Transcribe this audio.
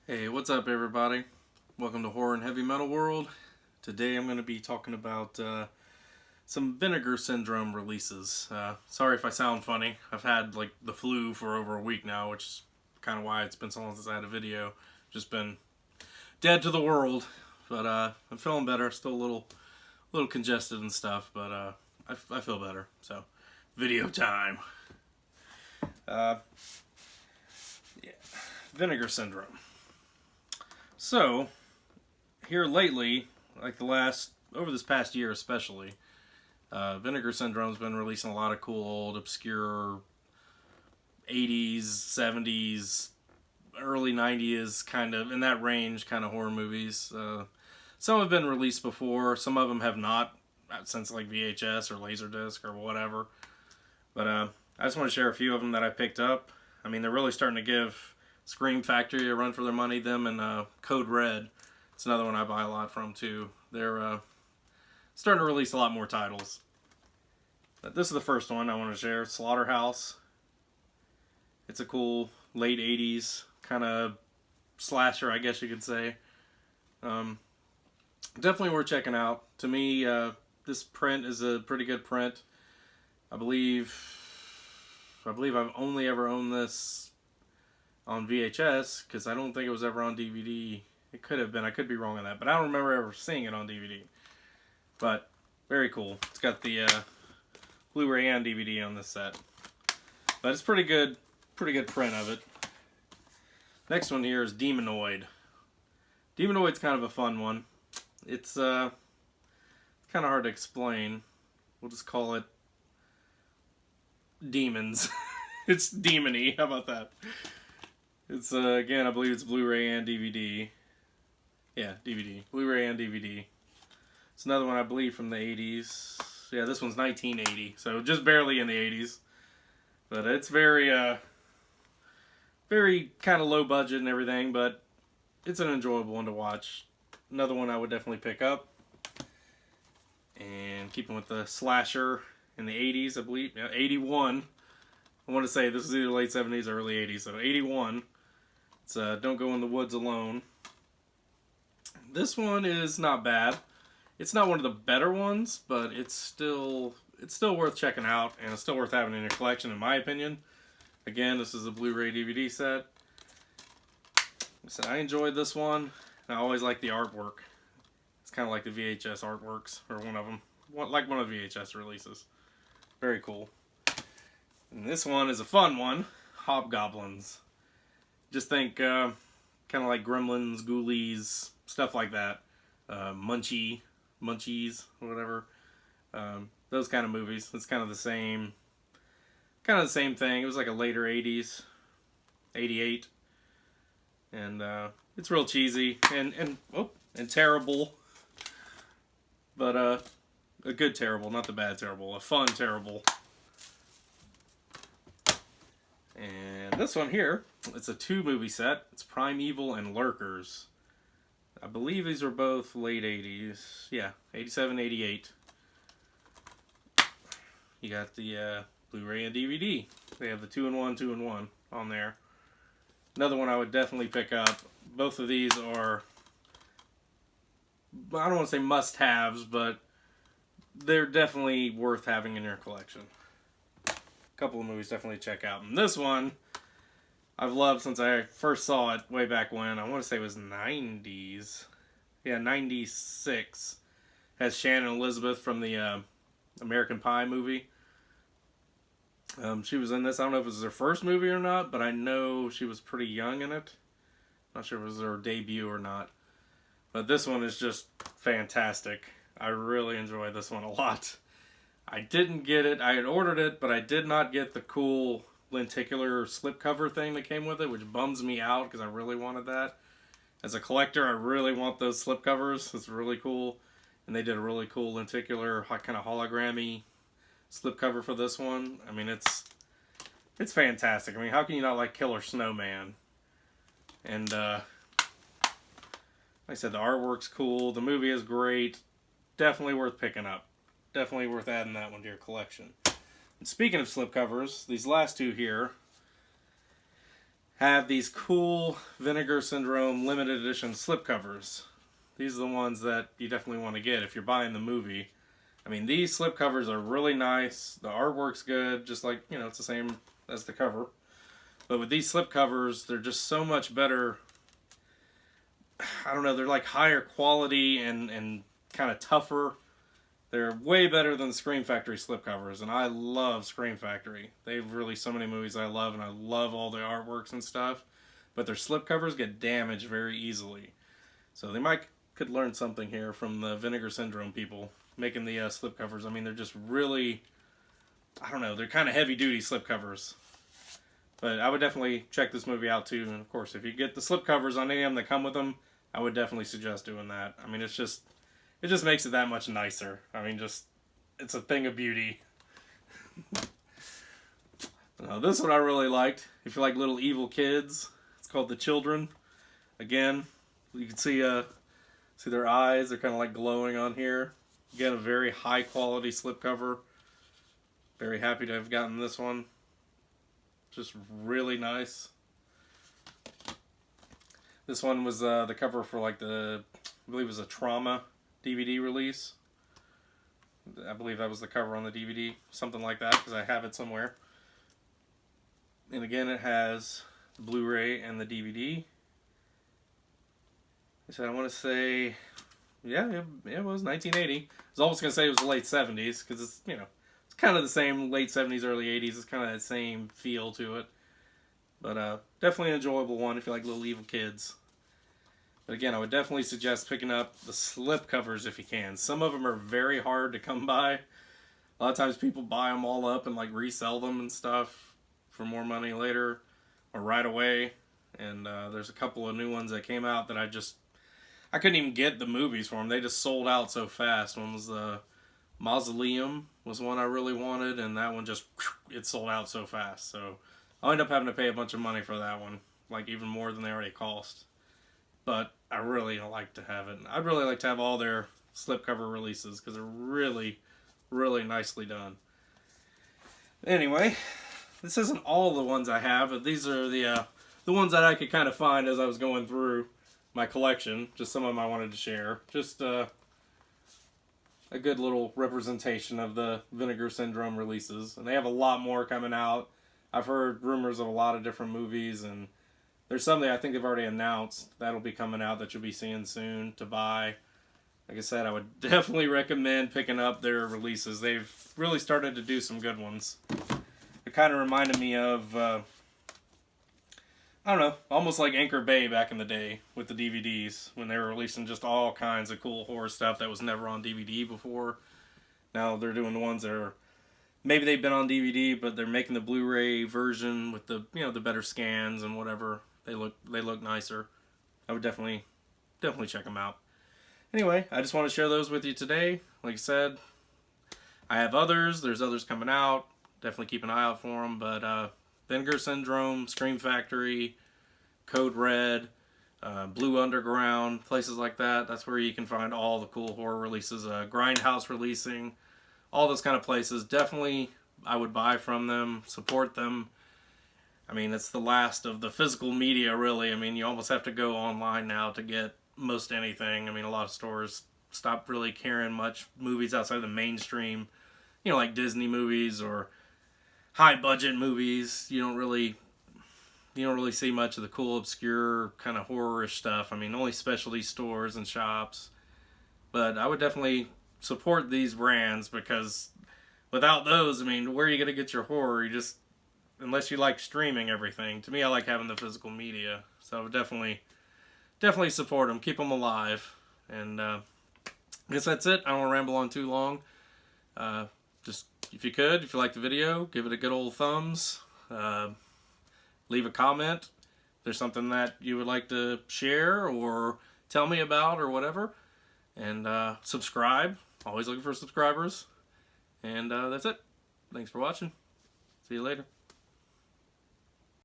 Hey, what's up, everybody? Welcome to Horror and Heavy Metal World. Today I'm going to be talking about some Vinegar Syndrome releases. Sorry if I sound funny. I've had like the flu for over a week now, which is kind of why it's been so long since I had a video. Just been dead to the world, but I'm feeling better. Still a little congested and stuff, but I feel better. So, video time. Uh, yeah, Vinegar Syndrome. So, here lately, like over this past year especially, Vinegar Syndrome's been releasing a lot of cool, old, obscure 80s, 70s, early 90s, kind of, in that range, kind of horror movies. Some have been released before, some of them have not, since like VHS or Laserdisc or whatever. But I just want to share a few of them that I picked up. I mean, they're really starting to give Scream Factory a run for their money. Them and Code Red. It's another one I buy a lot from too. They're starting to release a lot more titles. But this is the first one I want to share. Slaughterhouse. It's a cool late 80s kind of slasher, I guess you could say. Definitely worth checking out. To me, this print is a pretty good print. I believe I've only ever owned this on VHS, because I don't think it was ever on DVD. It could have been. I could be wrong on that, but I don't remember ever seeing it on DVD. But very cool. It's got the Blu-ray and DVD on this set. But it's pretty good print of it. Next one here is Demonoid. Demonoid's kind of a fun one. It's kind of hard to explain. We'll just call it demons. It's demony. How about that? It's, again, I believe it's Blu-ray and DVD. Yeah, DVD. Blu-ray and DVD. It's another one, I believe, from the 80s. Yeah, this one's 1980, so just barely in the 80s. But it's very kind of low budget and everything, but it's an enjoyable one to watch. Another one I would definitely pick up. And keeping with the slasher in the 80s, I believe. Yeah, 81. I want to say this is either late 70s or early 80s, so 81. It's Don't Go in the Woods Alone. This one is not bad. It's not one of the better ones, but it's still worth checking out, and it's still worth having in your collection, in my opinion. Again, this is a Blu-ray DVD set. I enjoyed this one. I always like the artwork. It's kind of like the VHS artworks, or one of them, like one of the VHS releases. Very cool. And this one is a fun one. Hobgoblins. Just think kind of like Gremlins, Ghoulies, stuff like that. Munchies, or whatever. Those kind of movies. It's kind of the same thing. It was like a later 80s, 88. And it's real cheesy and terrible. But a good terrible, not the bad terrible. A fun terrible. And this one here, it's a 2-movie set. It's Primeval and Lurkers. I believe these were both late 80s. Yeah, 87, 88. You got the Blu-ray and DVD. They have the 2-in-1, 2-in-1 on there. Another one I would definitely pick up. Both of these are, I don't want to say must-haves, but they're definitely worth having in your collection. Couple of movies definitely check out. And this one I've loved since I first saw it way back when. I want to say it was 90s. Yeah, 96. Has Shannon Elizabeth from the American Pie movie. She was in this. I don't know if it was her first movie or not, but I know she was pretty young in it. Not sure if it was her debut or not. But this one is just fantastic. I really enjoy this one a lot. I didn't get it. I had ordered it, but I did not get the cool lenticular slipcover thing that came with it, which bums me out because I really wanted that. As a collector, I really want those slipcovers. It's really cool. And they did a really cool lenticular, kind of hologrammy slipcover for this one. I mean, it's fantastic. I mean, how can you not like Killer Snowman? And like I said, the artwork's cool. The movie is great. Definitely worth picking up. Definitely worth adding that one to your collection. And speaking of slipcovers, these last two here, have these cool Vinegar Syndrome limited edition slipcovers. These are the ones that you definitely want to get if you're buying the movie. I mean, these slipcovers are really nice. The artwork's good, just like, you know, it's the same as the cover. But with these slipcovers, they're just so much better. I don't know, they're like higher quality and kind of tougher. They're way better than the Scream Factory slipcovers, and I love Scream Factory. They've released so many movies I love, and I love all the artworks and stuff. But their slipcovers get damaged very easily. So they could learn something here from the Vinegar Syndrome people making the slipcovers. I mean, they're just really, I don't know, they're kind of heavy-duty slipcovers. But I would definitely check this movie out too. And of course, if you get the slipcovers on any of them that come with them, I would definitely suggest doing that. I mean, it just makes it that much nicer. I mean, it's a thing of beauty. Now, this one I really liked. If you like little evil kids, it's called The Children. Again, you can see their eyes. They're kind of like glowing on here. Again, a very high quality slipcover. Very happy to have gotten this one. Just really nice. This one was the cover for like I believe it was a Trauma DVD release. I believe that was the cover on the DVD. Something like that, because I have it somewhere. And again, it has the Blu-ray and the DVD. So I want to say, yeah, it was 1980. I was almost going to say it was the late 70s, because it's, you know, it's kind of the same late 70s, early 80s. It's kind of that same feel to it. But definitely an enjoyable one if you like little evil kids. But again, I would definitely suggest picking up the slipcovers if you can. Some of them are very hard to come by. A lot of times people buy them all up and like resell them and stuff for more money later or right away. And there's a couple of new ones that came out that I couldn't even get the movies for them. They just sold out so fast. One was the Mausoleum was one I really wanted, and that one it sold out so fast. So I'll end up having to pay a bunch of money for that one, like even more than they already cost. But I really like to have it. I'd really like to have all their slipcover releases because they're really, really nicely done. Anyway, this isn't all the ones I have, but these are the ones that I could kind of find as I was going through my collection. Just some of them I wanted to share. Just a good little representation of the Vinegar Syndrome releases. And they have a lot more coming out. I've heard rumors of a lot of different movies, and there's some that I think they've already announced that'll be coming out that you'll be seeing soon to buy. Like I said, I would definitely recommend picking up their releases. They've really started to do some good ones. It kind of reminded me of, I don't know, almost like Anchor Bay back in the day with the DVDs when they were releasing just all kinds of cool horror stuff that was never on DVD before. Now they're doing the ones that are, maybe they've been on DVD, but they're making the Blu-ray version with the, you know, the better scans and whatever. They look nicer. I would definitely check them out. Anyway, I just want to share those with you today. Like I said, I have others. There's others coming out. Definitely keep an eye out for them. But Vinegar Syndrome, Scream Factory, Code Red, Blue Underground, places like that. That's where you can find all the cool horror releases. Grindhouse releasing, all those kind of places. Definitely, I would buy from them, support them. I mean, it's the last of the physical media, really. I mean, you almost have to go online now to get most anything. I mean, a lot of stores stopped really carrying much movies outside the mainstream, you know, like Disney movies or high-budget movies. You don't really see much of the cool, obscure, kind of horror-ish stuff. I mean, only specialty stores and shops. But I would definitely support these brands because without those, I mean, where are you going to get your horror? Unless you like streaming everything. To me, I like having the physical media. So I would definitely support them. Keep them alive. And I guess that's it. I don't want to ramble on too long. Just, if you like the video, give it a good old thumbs. Leave a comment. If there's something that you would like to share or tell me about or whatever. And subscribe. Always looking for subscribers. And that's it. Thanks for watching. See you later.